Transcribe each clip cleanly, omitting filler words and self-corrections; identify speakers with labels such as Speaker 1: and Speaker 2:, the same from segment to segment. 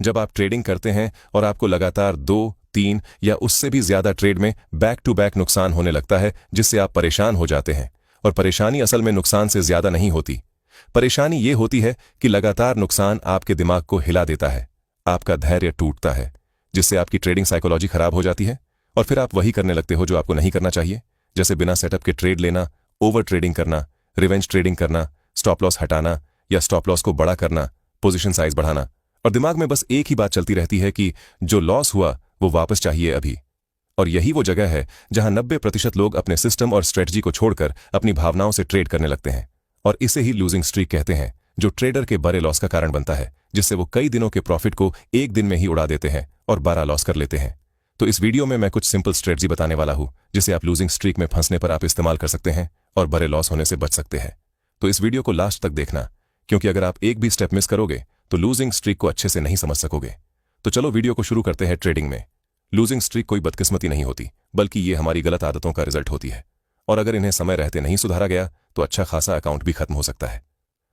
Speaker 1: जब आप ट्रेडिंग करते हैं और आपको लगातार 2, 3 या उससे भी ज्यादा ट्रेड में बैक टू बैक नुकसान होने लगता है, जिससे आप परेशान हो जाते हैं। और परेशानी असल में नुकसान से ज्यादा नहीं होती। परेशानी ये होती है कि लगातार नुकसान आपके दिमाग को हिला देता है, आपका धैर्य टूटता है, जिससे आपकी ट्रेडिंग साइकोलॉजी खराब हो जाती है और फिर आप वही करने लगते हो जो आपको नहीं करना चाहिए, जैसे बिना सेटअप के ट्रेड लेना, ओवर ट्रेडिंग करना, रिवेंज ट्रेडिंग करना, स्टॉप लॉस हटाना या स्टॉप लॉस को बड़ा करना, पोजीशन साइज बढ़ाना। और दिमाग में बस एक ही बात चलती रहती है कि जो लॉस हुआ वो वापस चाहिए अभी। और यही वो जगह है जहां 90% लोग अपने सिस्टम और स्ट्रेटजी को छोड़कर अपनी भावनाओं से ट्रेड करने लगते हैं। और इसे ही लूजिंग स्ट्रीक कहते हैं, जो ट्रेडर के बड़े लॉस का कारण बनता है, जिससे वो कई दिनों के प्रॉफिट को एक दिन में ही उड़ा देते हैं और बड़ा लॉस कर लेते हैं। तो इस वीडियो में मैं कुछ सिंपल स्ट्रेटजी बताने वाला हूं, जिसे आप लूजिंग स्ट्रीक में फंसने पर आप इस्तेमाल कर सकते हैं और बड़े लॉस होने से बच सकते हैं। तो इस वीडियो को लास्ट तक देखना, क्योंकि अगर आप एक भी स्टेप मिस करोगे तो लूजिंग स्ट्रीक को अच्छे से नहीं समझ सकोगे। तो चलो वीडियो को शुरू करते हैं। ट्रेडिंग में लूजिंग स्ट्रीक कोई बदकिस्मती नहीं होती, बल्कि ये हमारी गलत आदतों का रिजल्ट होती है। और अगर इन्हें समय रहते नहीं सुधारा गया तो अच्छा खासा अकाउंट भी खत्म हो सकता है।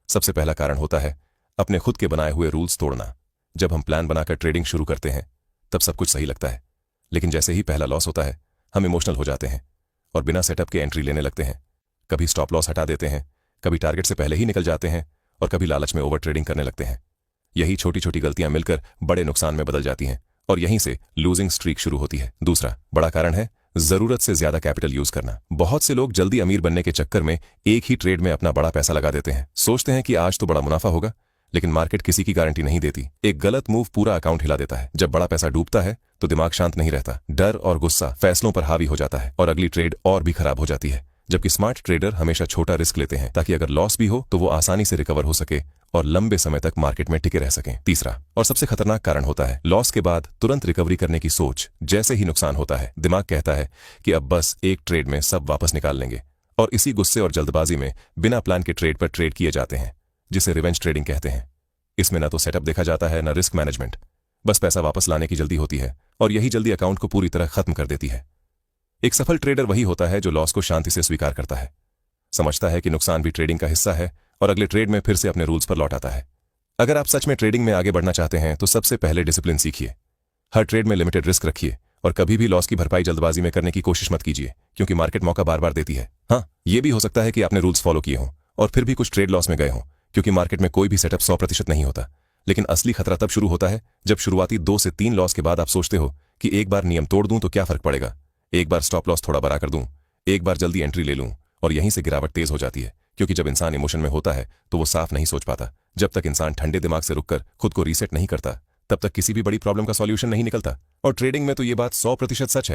Speaker 1: सबसे पहला कारण होता है अपने खुद के बनाए हुए रूल्स तोड़ना। जब हम प्लान बनाकर ट्रेडिंग शुरू करते हैं तब सब कुछ सही लगता है, लेकिन जैसे ही पहला लॉस होता है हम इमोशनल हो जाते हैं और बिना सेटअप के एंट्री लेने लगते हैं। कभी स्टॉप लॉस हटा देते हैं, कभी टारगेट से पहले ही निकल जाते हैं और कभी लालच में ओवर ट्रेडिंग करने लगते हैं। यही छोटी छोटी गलतियां मिलकर बड़े नुकसान में बदल जाती हैं और यहीं से लूजिंग स्ट्रीक शुरू होती है। दूसरा बड़ा कारण है जरूरत से ज्यादा कैपिटल यूज करना। बहुत से लोग जल्दी अमीर बनने के चक्कर में एक ही ट्रेड में अपना बड़ा पैसा लगा देते हैं। सोचते हैं कि आज तो बड़ा मुनाफा होगा, लेकिन मार्केट किसी की गारंटी नहीं देती। एक गलत मूव पूरा अकाउंट हिला देता है। जब बड़ा पैसा डूबता है तो दिमाग शांत नहीं रहता, डर और गुस्सा फैसलों पर हावी हो जाता है और अगली ट्रेड और भी खराब हो जाती है। जबकि स्मार्ट ट्रेडर हमेशा छोटा रिस्क लेते हैं, ताकि अगर लॉस भी हो तो वो आसानी से रिकवर हो सके और लंबे समय तक मार्केट में टिके रह सकें। तीसरा और सबसे खतरनाक कारण होता है लॉस के बाद तुरंत रिकवरी करने की सोच। जैसे ही नुकसान होता है दिमाग कहता है कि अब बस एक ट्रेड में सब वापस निकाल लेंगे, और इसी गुस्से और जल्दबाजी में बिना प्लान के ट्रेड पर ट्रेड किए जाते हैं, जिसे रिवेंज ट्रेडिंग कहते हैं। इसमें न तो सेटअप देखा जाता है, न रिस्क मैनेजमेंट, बस पैसा वापस लाने की जल्दी होती है और यही जल्दी अकाउंट को पूरी तरह खत्म कर देती है। एक सफल ट्रेडर वही होता है जो लॉस को शांति से स्वीकार करता है, समझता है कि नुकसान भी ट्रेडिंग का हिस्सा है और अगले ट्रेड में फिर से अपने रूल्स पर लौट आता है। अगर आप सच में ट्रेडिंग में आगे बढ़ना चाहते हैं तो सबसे पहले डिसिप्लिन सीखिए। हर ट्रेड में लिमिटेड रिस्क रखिए और कभी भी लॉस की भरपाई जल्दबाजी में करने की कोशिश मत कीजिए, क्योंकि मार्केट मौका बार बार देती है। हाँ, यह भी हो सकता है कि आपने रूल्स फॉलो किए हों और फिर भी कुछ ट्रेड लॉस में गए हों, क्योंकि मार्केट में कोई भी सेटअप 100% नहीं होता। लेकिन असली खतरा तब शुरू होता है जब शुरुआती 2 से 3 लॉस के बाद आप सोचते हो कि एक बार नियम तोड़ दूं तो क्या फर्क पड़ेगा, एक बार स्टॉप लॉस थोड़ा बड़ा कर दूं, एक बार जल्दी एंट्री ले लूं, और यहीं से गिरावट तेज हो जाती है। क्योंकि जब इंसान इमोशन में होता है तो वो साफ नहीं सोच पाता। जब तक इंसान ठंडे दिमाग से रुककर खुद को रीसेट नहीं करता तब तक किसी भी बड़ी प्रॉब्लम का सॉल्यूशन नहीं निकलता। और ट्रेडिंग में तो ये बात 100% सच है।